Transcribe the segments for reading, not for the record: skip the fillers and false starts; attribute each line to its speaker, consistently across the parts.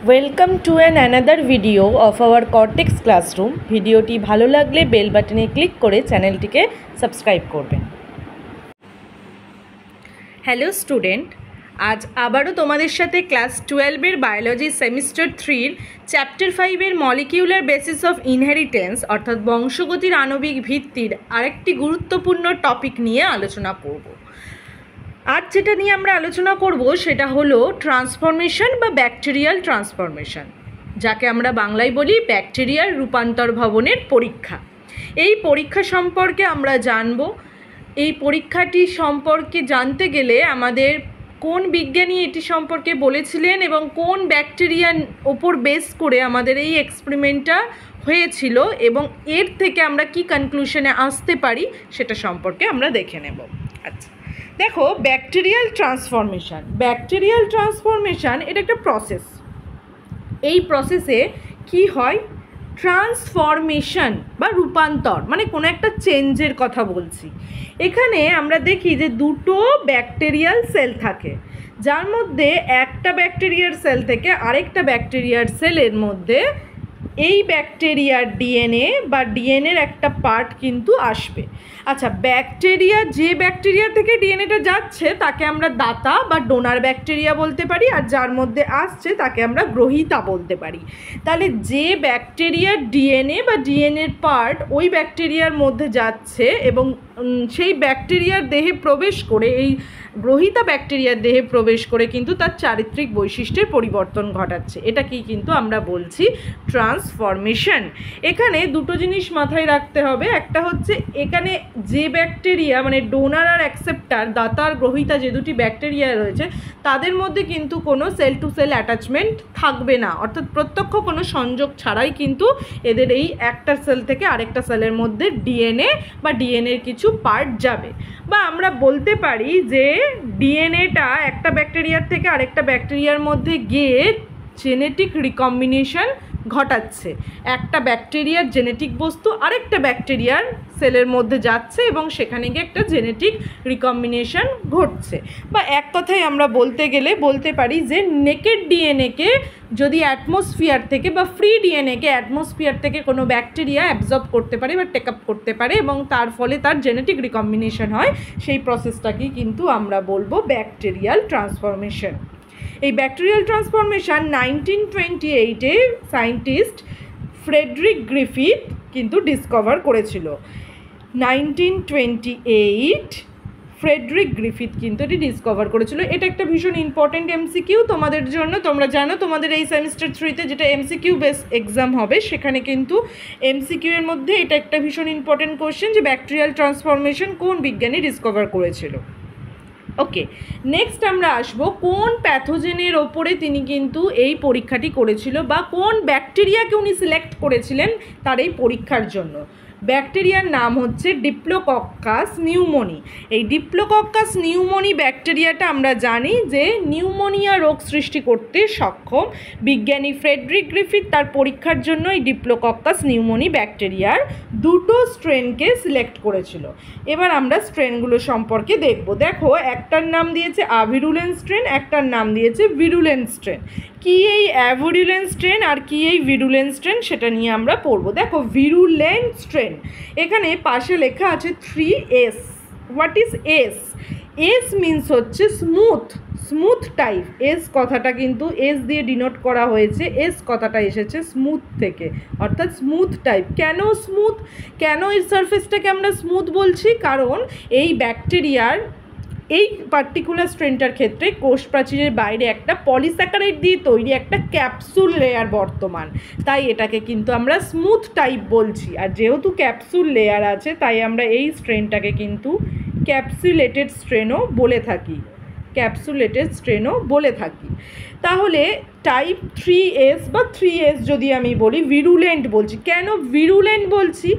Speaker 1: Welcome to another video of our cortex classroom. ভিডিওটি ভালো লাগলে বেল বাটনে ক্লিক করে চ্যানেলটিকে সাবস্ক্রাইব করবেন। হ্যালো স্টুডেন্ট, আজ আবারও তোমাদের সাথে ক্লাস 12-এর বায়োলজি সেমিস্টার 3-র চ্যাপ্টার 5-এর মলিকিউলার বেসিস অফ ইনহেরিটেন্স অর্থাৎ বংশগতির আণবিক ভিত্তির আরেকটি গুরুত্বপূর্ণ টপিক নিয়ে আলোচনা করব। আজ যেটা নিয়ে আমরা আলোচনা করব সেটা হলো ট্রান্সফরমেশন বা ব্যাকটেরিয়াল ট্রান্সফরমেশন, যাকে আমরা বাংলায় বলি ব্যাকটেরিয়ার রূপান্তর ভবনের পরীক্ষা। এই পরীক্ষা সম্পর্কে আমরা জানব। এই পরীক্ষাটি সম্পর্কে জানতে গেলে আমাদের কোন বিজ্ঞানী এটি সম্পর্কে বলেছিলেন এবং কোন ব্যাকটেরিয়ার ওপর বেস করে আমাদের এই এক্সপেরিমেন্টটা হয়েছিল এবং এর থেকে আমরা কি কনক্লুশনে আসতে পারি সেটা সম্পর্কে আমরা দেখে নেব। আচ্ছা, দেখো, ব্যাকটেরিয়াল ট্রান্সফরমেশন এটা একটা প্রসেস। এই প্রসেসে কি হয়? ট্রান্সফরমেশন বা রূপান্তর, মানে কোনো একটা চেঞ্জের কথা বলছি। এখানে আমরা দেখি যে দুটো ব্যাকটেরিয়াল সেল থাকে, যার মধ্যে একটা ব্যাকটেরিয়ার সেল থেকে আরেকটা ব্যাকটেরিয়ার সেলের মধ্যে এই ব্যাকটেরিয়ার ডিএনএ বা ডিএনএর একটা পার্ট কিন্তু আসবে। আচ্ছা, যে ব্যাকটেরিয়া থেকে ডিএনএটা যাচ্ছে তাকে আমরা দাতা বা ডোনার ব্যাকটেরিয়া বলতে পারি, আর যার মধ্যে আসছে তাকে আমরা গ্রহীতা বলতে পারি। তাহলে যে ব্যাকটেরিয়ার ডিএনএ বা ডিএনএর পার্ট ওই ব্যাকটেরিয়ার মধ্যে যাচ্ছে এবং সেই ব্যাকটেরিয়ার দেহে প্রবেশ করে, এই গ্রহীতা ব্যাকটেরিয়ার দেহে প্রবেশ করে কিন্তু তার চারিত্রিক বৈশিষ্ট্যের পরিবর্তন ঘটাচ্ছে, এটাকেই কিন্তু আমরা বলছি ট্রান্সফরমেশন। এখানে দুটো জিনিস মাথায় রাখতে হবে। একটা হচ্ছে এখানে যে ব্যাকটেরিয়া মানে ডোনার আর অ্যাকসেপ্টার, দাতা আর গ্রহীতা, যে দুটি ব্যাকটেরিয়া রয়েছে তাদের মধ্যে কিন্তু কোনো সেল টু সেল অ্যাটাচমেন্ট থাকবে না, অর্থাৎ প্রত্যক্ষ কোনো সংযোগ ছাড়াই কিন্তু এদের এই একটা সেল থেকে আরেকটা সেলের মধ্যে ডিএনএ বা ডিএনএর কিছু পার্ট যাবে। বা আমরা বলতে পারি যে ডিএনএটা একটা ব্যাকটেরিয়ার থেকে আরেকটা ব্যাকটেরিয়ার মধ্যে গিয়ে জেনেটিক রিকম্বিনেশন ঘটাচ্ছে। একটা ব্যাকটেরিয়ার জেনেটিক বস্তু আরেকটা ব্যাকটেরিয়ার সেলের মধ্যে যাচ্ছে এবং সেখানে গিয়ে একটা জেনেটিক রিকম্বিনেশন ঘটছে। বা এক কথায় আমরা বলতে গেলে বলতে পারি যে নেকেড ডিএনএকে যদি অ্যাটমসফিয়ার থেকে বা ফ্রি ডিএনএকে অ্যাটমসফিয়ার থেকে কোনো ব্যাকটেরিয়া অ্যাবজর্ব করতে পারে বা টেক আপ করতে পারে এবং তার ফলে তার জেনেটিক রিকম্বিনেশন হয়, সেই প্রসেসটাকেই কিন্তু আমরা বলবো ব্যাকটেরিয়াল ট্রান্সফরমেশন। এই ব্যাকটেরিয়াল ট্রান্সফরমেশন 1928-এ সায়েন্টিস্ট ফ্রেডরিক গ্রিফিথ কিন্তু ডিসকভার করেছিল। 1928 ফ্রেডরিক গ্রিফিথ কিন্তু এটি ডিসকভার করেছিল। এটা একটা ভীষণ ইম্পর্ট্যান্ট এমসিকিউ তোমাদের জন্য। তোমরা জানো তোমাদের এই সেমিস্টার 3-তে যেটা এমসিকিউ বেস এক্সাম হবে, সেখানে কিন্তু এমসিকিউ এর মধ্যে এটা একটা ভীষণ ইম্পর্ট্যান্ট কোশ্চেন যে ব্যাকটেরিয়াল ট্রান্সফরমেশন কোন বিজ্ঞানী ডিসকভার করেছিল। ওকে, নেক্সট আমরা আসবো কোন প্যাথোজেনের ওপরে তিনি কিন্তু এই পরীক্ষাটি করেছিল বা কোন ব্যাকটেরিয়াকে উনি সিলেক্ট করেছিলেন তার এই পরীক্ষার জন্য। ব্যাকটেরিয়ার নাম হচ্ছে ডিপ্লোকক্কাস নিউমোনি। এই ডিপ্লোকক্কাস নিউমোনি ব্যাকটেরিয়াটা আমরা জানি যে নিউমোনিয়া রোগ সৃষ্টি করতে সক্ষম। বিজ্ঞানী ফ্রেডরিক গ্রিফিথ তার পরীক্ষার জন্য এই ডিপ্লোকক্কাস নিউমোনি ব্যাকটেরিয়ার দুটো স্ট্রেনকে সিলেক্ট করেছিল। এবার আমরা স্ট্রেনগুলো সম্পর্কে দেখব। দেখো, একটার নাম দিয়েছে অ্যাভিরুলেন্ট স্ট্রেন, একটার নাম দিয়েছে ভিরুলেন্ট স্ট্রেন। কি এই অ্যাভিরুলেন্ট স্ট্রেন আর কি এই ভিরুলেন্ট স্ট্রেন সেটা নিয়ে আমরা পড়ব। দেখো, ভিরুলেন্ট স্ট্রেন, এখানে পাশে লেখা আছে 3S। What is S? S means হচ্ছে স্মুথ টাইপ। এস কথাটা কিন্তু এস দিয়ে ডিনোট করা হয়েছে। এস কথাটা এসেছে স্মুথ থেকে, অর্থাৎ স্মুথ টাইপ। কেন এই সারফেসটাকে আমরা স্মুথ বলছি? কারণ এই ব্যাকটেরিয়ার এই পার্টিকুলার স্ট্রেনটার ক্ষেত্রে কোষ প্রাচীরের বাইরে একটা পলিস্যাকারাইড দিয়ে তৈরি একটা ক্যাপসুল লেয়ার বর্তমান, তাই এটাকে কিন্তু আমরা স্মুথ টাইপ বলছি। আর যেহেতু ক্যাপসুল লেয়ার আছে তাই আমরা এই স্ট্রেনটাকে কিন্তু ক্যাপসুলেটেড স্ট্রেনও বলে থাকি। তাহলে টাইপ 3S বা 3S যদি আমি বলি, ভিরুলেন্ট বলছি। কেন ভিরুলেন্ট বলছি?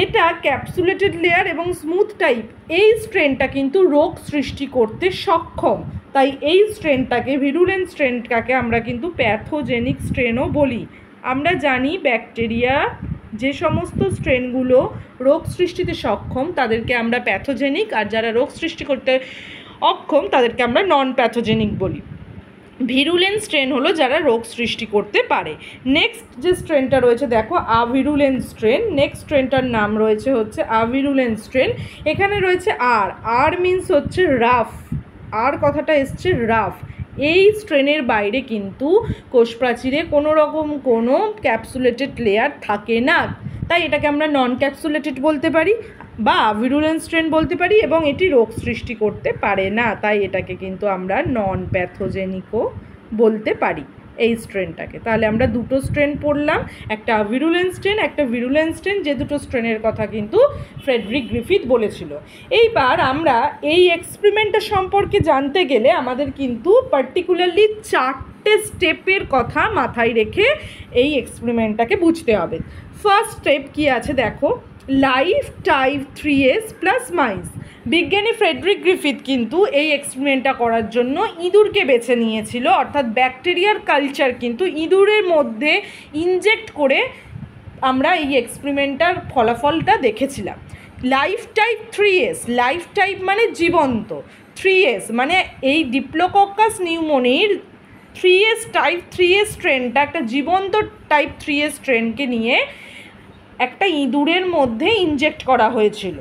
Speaker 1: এটা ক্যাপসুলেটেড লেয়ার এবং স্মুথ টাইপ, এই স্ট্রেনটা কিন্তু রোগ সৃষ্টি করতে সক্ষম, তাই এই স্ট্রেনটাকে, ভিরুলেন্ট স্ট্রেনটাকে আমরা কিন্তু প্যাথোজেনিক স্ট্রেনও বলি। আমরা জানি ব্যাকটেরিয়া যে সমস্ত স্ট্রেনগুলো রোগ সৃষ্টিতে সক্ষম তাদেরকে আমরা প্যাথোজেনিক, আর যারা রোগ সৃষ্টি করতে অক্ষম তাদেরকে আমরা নন প্যাথোজেনিক বলি। ভিরুলেন্ট স্ট্রেন হলো যারা রোগ সৃষ্টি করতে পারে। নেক্সট যে স্ট্রেনটা রয়েছে দেখো আভিরুলেন্ট স্ট্রেন। নেক্সট স্ট্রেনটার নাম রয়েছে হচ্ছে আভিরুলেন্ট স্ট্রেন। এখানে রয়েছে আর মিনস হচ্ছে রাফ, আর কথাটা এসছে রাফ। এই স্ট্রেনের বাইরে কিন্তু কোষপ্রাচীরে কোনো রকম কোনো ক্যাপসুলেটেড লেয়ার থাকে না, তাই এটাকে আমরা নন ক্যাপসুলেটেড বলতে পারি বা ভিরুলেন্ট স্ট্রেন বলতে পারি, এবং এটি রোগ সৃষ্টি করতে পারে না, তাই এটাকে কিন্তু আমরা নন প্যাথোজেনিকও বলতে পারি এই স্ট্রেনটাকে। তাহলে আমরা দুটো স্ট্রেন পড়লাম, একটা ভিরুলেন্ট স্ট্রেন, একটা ভিরুলেন্ট স্ট্রেন, যে দুটো স্ট্রেনের কথা কিন্তু ফ্রেডরিক গ্রিফিথ বলেছিল। এইবার আমরা এই এক্সপেরিমেন্টটা সম্পর্কে জানতে গেলে আমাদের কিন্তু পার্টিকুলারলি 4টে স্টেপের কথা মাথায় রেখে এই এক্সপেরিমেন্টটাকে বুঝতে হবে। ফার্স্ট স্টেপ কী আছে দেখো, লাইফ টাইপ 3s প্লাস মাইস। বিজ্ঞানী ফ্রেডরিক গ্রিফিথ কিন্তু এই এক্সপেরিমেন্টটা করার জন্য ইঁদুরকে বেছে নিয়েছিল, অর্থাৎ ব্যাকটেরিয়ার কালচার কিন্তু ইঁদুরের মধ্যে ইনজেক্ট করে আমরা এই এক্সপেরিমেন্টটার ফলাফলটা দেখেছিলাম। Life type 3s, life type মানে জীবন্ত, 3s মানে এই ডিপ্লোকক্কাস নিউমোনির 3s টাইপ 3s স্ট্রেনটা, একটা জীবন্ত টাইপ 3s স্ট্রেনকে নিয়ে একটা ইঁদুরের মধ্যে ইনজেক্ট করা হয়েছিল,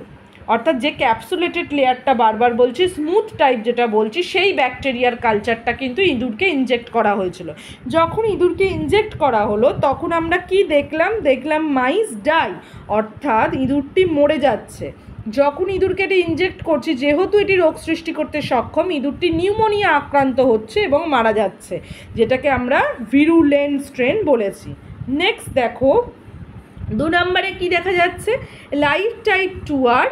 Speaker 1: অর্থাৎ যে ক্যাপসুলেটেড লেয়ারটা বারবার বলছি স্মুথ টাইপ যেটা বলছি সেই ব্যাকটেরিয়ার কালচারটা কিন্তু ইঁদুরকে ইনজেক্ট করা হয়েছিল। যখন ইঁদুরকে ইনজেক্ট করা হলো তখন আমরা কি দেখলাম মাইস ডাই, অর্থাৎ ইঁদুরটি মরে যাচ্ছে। যখন ইঁদুরকে এটি ইনজেক্ট করছি, যেহেতু এটি রোগ সৃষ্টি করতে সক্ষম, ইঁদুরটি নিউমোনিয়া আক্রান্ত হচ্ছে এবং মারা যাচ্ছে, যেটাকে আমরা ভিরুলেন্ট স্ট্রেন বলেছি। নেক্সট দেখো 2 নম্বরে কি দেখা যাচ্ছে, লাইফ টাইপ 2r,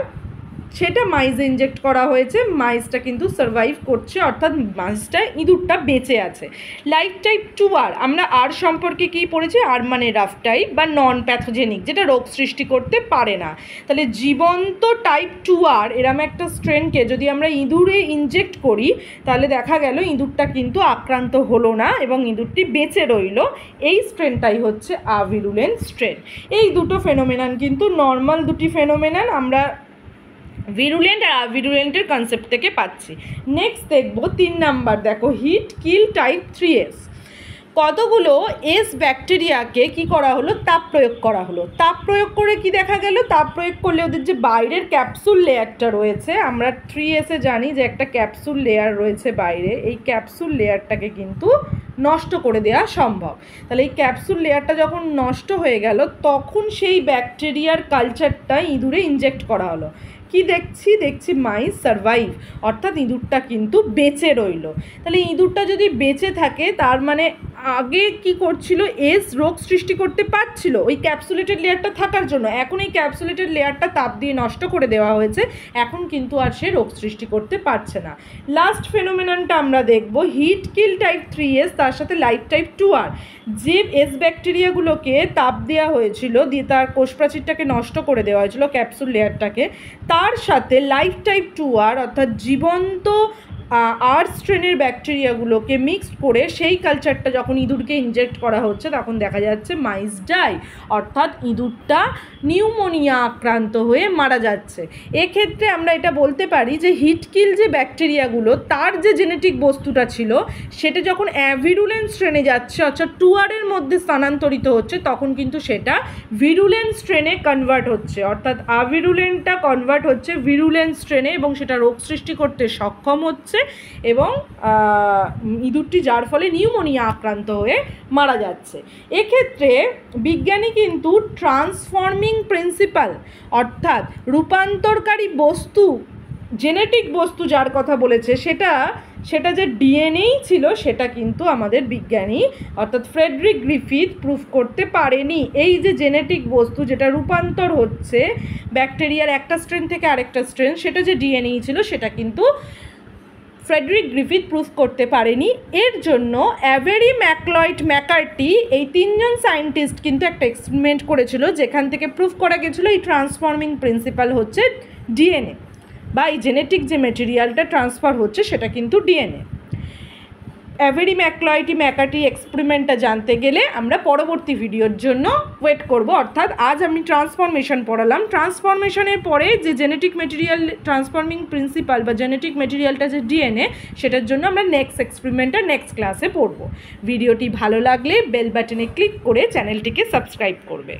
Speaker 1: সেটা মাইজে ইনজেক্ট করা হয়েছে, মাইজটা কিন্তু সার্ভাইভ করছে, অর্থাৎ মাইজটা ইঁদুরটা বেঁচে আছে। লাইফ টাইপ 2r আমরা আর সম্পর্কে কী পড়েছি, আর মানে রাফ টাইপ বা নন প্যাথোজেনিক, যেটা রোগ সৃষ্টি করতে পারে না। তাহলে জীবন্ত টাইপ 2r এরম একটা স্ট্রেনকে যদি আমরা ইঁদুরে ইনজেক্ট করি তাহলে দেখা গেল ইঁদুরটা কিন্তু আক্রান্ত হলো না এবং ইঁদুরটি বেঁচে রইল। এই স্ট্রেনটাই হচ্ছে আভিরুলেন্ট স্ট্রেন। এই দুটো ফেনোমেনন কিন্তু নর্মাল দুটি ফেনোমেনন, আমরা ভিরুলেন্ট আর আভিরুলেন্টের কনসেপ্ট থেকে পাচ্ছি। নেক্সট দেখবো 3 নাম্বার, দেখো হিট কিল টাইপ 3s। কতগুলো এস ব্যাকটেরিয়াকে কি করা হলো, তাপ প্রয়োগ করা হলো। তাপ প্রয়োগ করে কি দেখা গেল, তাপ প্রয়োগ করলে ওদের যে বাইরের ক্যাপসুল লেয়ারটা রয়েছে, আমরা 3sে জানি যে একটা ক্যাপসুল লেয়ার রয়েছে বাইরে, এই ক্যাপসুল লেয়ারটাকে কিন্তু নষ্ট করে দেওয়া সম্ভব। তাহলে এই ক্যাপসুল লেয়ারটা যখন নষ্ট হয়ে গেল তখন সেই ব্যাকটেরিয়ার কালচারটা ইঁদুরে ইনজেক্ট করা হলো। কি দেখছি মাইস সার্ভাইভ, অর্থাৎ ইঁদুরটা কিন্তু বেঁচে রইল। তাহলে ইঁদুরটা যদি বেঁচে থাকে তার মানে আগে কি করছিল, এস রোগ সৃষ্টি করতে পারছিল ওই ক্যাপসুলেটেড লেয়ারটা থাকার জন্য, এখন এই ক্যাপসুলেটেড লেয়ারটা তাপ দিয়ে নষ্ট করে দেওয়া হয়েছে, এখন কিন্তু আর সে রোগ সৃষ্টি করতে পারছে না। লাস্ট ফেনোমেননটা আমরা দেখব হিট কিল টাইপ 3s, তার সাথে লাইফ টাইপ 2r। যে এস ব্যাকটেরিয়াগুলোকে তাপ দেওয়া হয়েছিল, দিয়ে তার কোষপ্রাচীরটাকে নষ্ট করে দেওয়া হয়েছিল ক্যাপসুল লেয়ারটাকে, তার সাথে লাইফ টাইপ 2r অর্থাৎ জীবন্ত আর স্ট্রেনের ব্যাকটেরিয়াগুলোকে মিক্সড করে সেই কালচারটা যখন ইঁদুরকে ইনজেক্ট করা হচ্ছে তখন দেখা যাচ্ছে মাইস ডাই, অর্থাৎ ইঁদুরটা নিউমোনিয়া আক্রান্ত হয়ে মারা যাচ্ছে। এক্ষেত্রে আমরা এটা বলতে পারি যে হিটকিল যে ব্যাকটেরিয়াগুলো তার যে জেনেটিক বস্তুটা ছিল সেটা যখন অ্যাভিরুলেন্ট স্ট্রেনে যাচ্ছে, অর্থাৎ 2r-এর মধ্যে স্থানান্তরিত হচ্ছে, তখন কিন্তু সেটা ভিরুলেন্ট স্ট্রেনে কনভার্ট হচ্ছে, অর্থাৎ আভিরুলেন্টটা কনভার্ট হচ্ছে ভিরুলেন্ট স্ট্রেনে এবং সেটা রোগ সৃষ্টি করতে সক্ষম হচ্ছে এবং ইঁদুরটি যার ফলে নিউমোনিয়া আক্রান্ত হয়ে মারা যাচ্ছে। এক্ষেত্রে বিজ্ঞানী কিন্তু ট্রান্সফর্মিং প্রিন্সিপাল অর্থাৎ রূপান্তরকারী বস্তু, জেনেটিক বস্তু যার কথা বলেছে সেটা যে ডিএনএই ছিল সেটা কিন্তু আমাদের বিজ্ঞানী অর্থাৎ ফ্রেডরিক গ্রিফিথ প্রুফ করতে পারেনি। এই যে জেনেটিক বস্তু যেটা রূপান্তর হচ্ছে ব্যাকটেরিয়ার একটা স্ট্রেন থেকে আরেকটা স্ট্রেন, সেটা যে ডিএনএই ছিল সেটা কিন্তু ফ্রেডরিক গ্রিফিথ প্রুফ করতে পারেনি। এর জন্য অ্যাভেরি ম্যাকলয়েড ম্যাকার্টি এই 3জন সায়েন্টিস্ট কিন্তু একটা এক্সপেরিমেন্ট করেছিল যেখান থেকে প্রুফ করা গেছিলো এই ট্রান্সফর্মিং প্রিন্সিপাল হচ্ছে ডিএনএ বা এই জেনেটিক যে ম্যাটেরিয়ালটা ট্রান্সফার হচ্ছে সেটা কিন্তু ডিএনএ। অ্যাভেরি ম্যাকলয়েডি ম্যাকার্টি এক্সপেরিমেন্টটা জানতে গেলে আমরা পরবর্তী ভিডিওর জন্য ওয়েট করব। অর্থাৎ আজ আমি ট্রান্সফরমেশন পড়ালাম, ট্রান্সফরমেশনের পরে যে জেনেটিক মেটেরিয়াল ট্রান্সফর্মিং প্রিন্সিপাল বা জেনেটিক মেটেরিয়ালটা যে ডিএনএ, সেটার জন্য আমরা নেক্সট এক্সপেরিমেন্টটা নেক্সট ক্লাসে পড়ব। ভিডিওটি ভালো লাগলে বেল বাটনে ক্লিক করে চ্যানেলটিকে সাবস্ক্রাইব করবে।